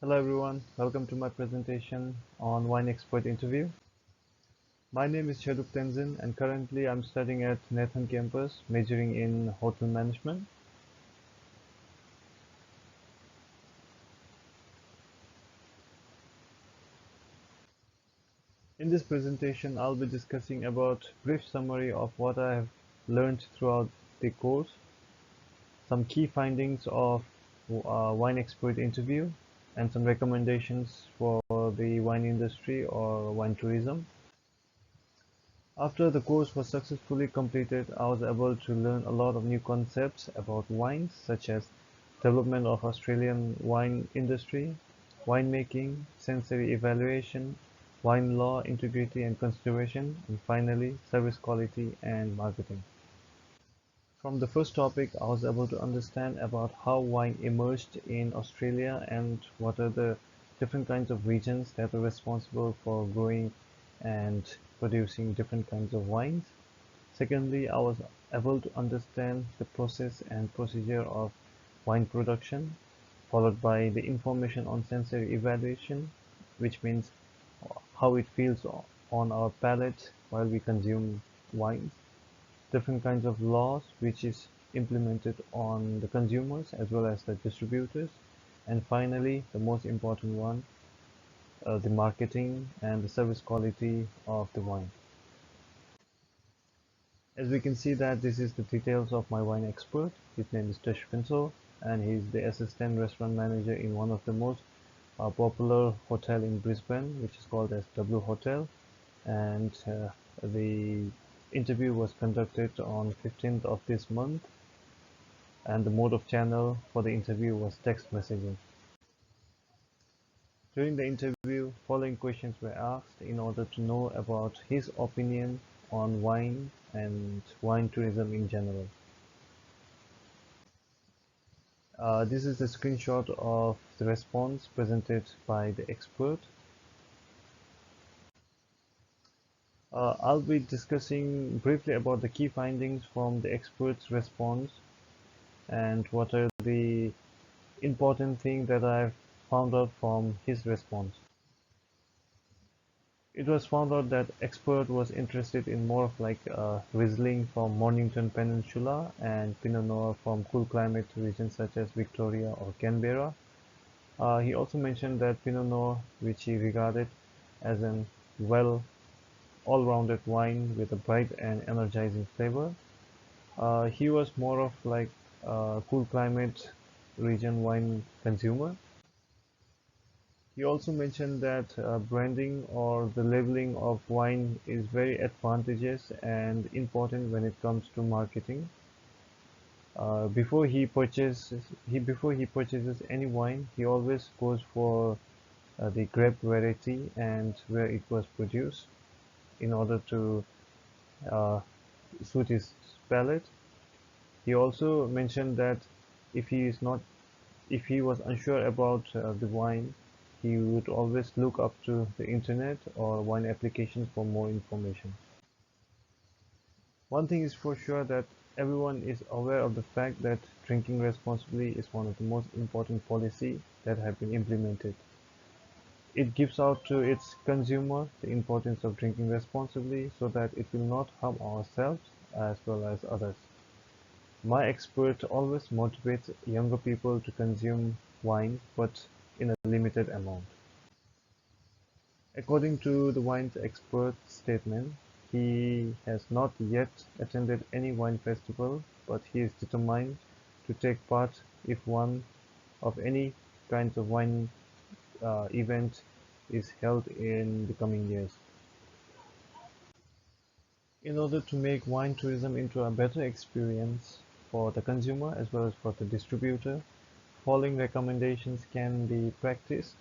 Hello everyone, welcome to my presentation on Wine Expert Interview. My name is Shaduk Tenzin and currently I'm studying at Nathan campus, majoring in Hotel Management. In this presentation, I'll be discussing about brief summary of what I have learned throughout the course, some key findings of Wine Expert Interview, and some recommendations for the wine industry or wine tourism. After the course was successfully completed, I was able to learn a lot of new concepts about wines, such as development of Australian wine industry, winemaking, sensory evaluation, wine law, integrity and conservation, and finally, service quality and marketing. From the first topic, I was able to understand about how wine emerged in Australia and what are the different kinds of regions that are responsible for growing and producing different kinds of wines. Secondly, I was able to understand the process and procedure of wine production, followed by the information on sensory evaluation, which means how it feels on our palate while we consume wines, different kinds of laws which is implemented on the consumers as well as the distributors, and finally the most important one, the marketing and the service quality of the wine. As we can see that this is the details of my wine expert. His name is Tish Pinto and he's the assistant restaurant manager in one of the most popular hotel in Brisbane, which is called as W Hotel, and the interview was conducted on 15th of this month, and the mode of channel for the interview was text messaging. During the interview, following questions were asked in order to know about his opinion on wine and wine tourism in general. This is a screenshot of the response presented by the expert. I'll be discussing briefly about the key findings from the expert's response and what are the important things that I've found out from his response. It was found out that expert was interested in more of like Riesling from Mornington Peninsula and Pinot Noir from cool climate regions such as Victoria or Canberra. He also mentioned that Pinot Noir, which he regarded as an well all-rounded wine with a bright and energizing flavor. He was more of like a cool climate region wine consumer. He also mentioned that branding or the labeling of wine is very advantageous and important when it comes to marketing. Before he purchases any wine, he always goes for the grape variety and where it was produced in order to uh, suit his palate. He also mentioned that if he is not if he was unsure about the wine, he would always look up to the internet or wine applications for more information. One thing is for sure that everyone is aware of the fact that drinking responsibly is one of the most important policies that have been implemented. It gives out to its consumer the importance of drinking responsibly so that it will not harm ourselves as well as others. My expert always motivates younger people to consume wine, but in a limited amount. According to the wine expert's statement, he has not yet attended any wine festival, but he is determined to take part if one of any kinds of wine event is held in the coming years. In order to make wine tourism into a better experience for the consumer as well as for the distributor, following recommendations can be practiced.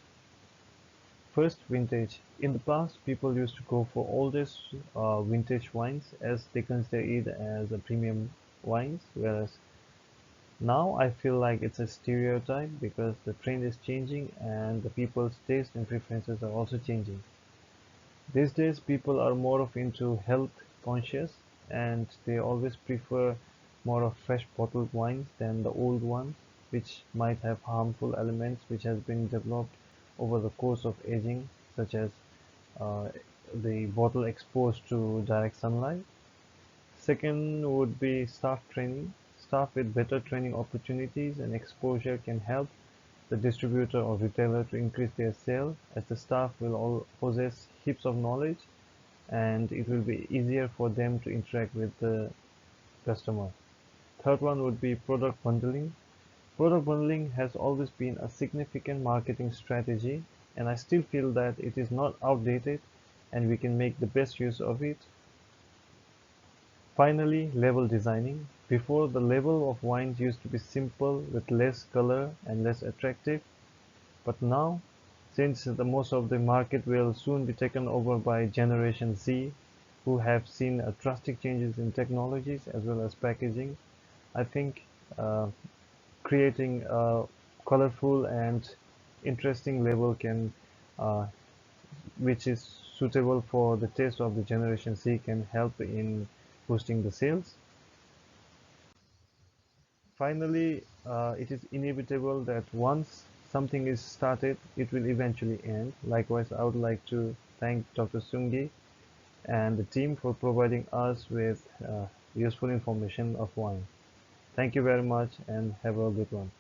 First, vintage. In the past, people used to go for oldest vintage wines as they consider it as a premium wines, whereas now I feel like it's a stereotype because the trend is changing and the people's taste and preferences are also changing. These days, people are more of into health conscious and they always prefer more of fresh bottled wines than the old ones, which might have harmful elements which has been developed over the course of aging, such as uh, the bottle exposed to direct sunlight. Second would be staff training. Staff with better training opportunities and exposure can help the distributor or retailer to increase their sale, as the staff will all possess heaps of knowledge and it will be easier for them to interact with the customer. Third one would be product bundling. Product bundling has always been a significant marketing strategy, and I still feel that it is not outdated and we can make the best use of it. Finally, label designing. Before, the label of wines used to be simple with less color and less attractive, but now, since the most of the market will soon be taken over by Generation Z, who have seen drastic changes in technologies as well as packaging, I think uh, creating a colorful and interesting label can, uh, which is suitable for the taste of the Generation Z, can help in boosting the sales. Finally, it is inevitable that once something is started, it will eventually end. Likewise, I would like to thank Dr. Sungi and the team for providing us with useful information of wine. Thank you very much and have a good one.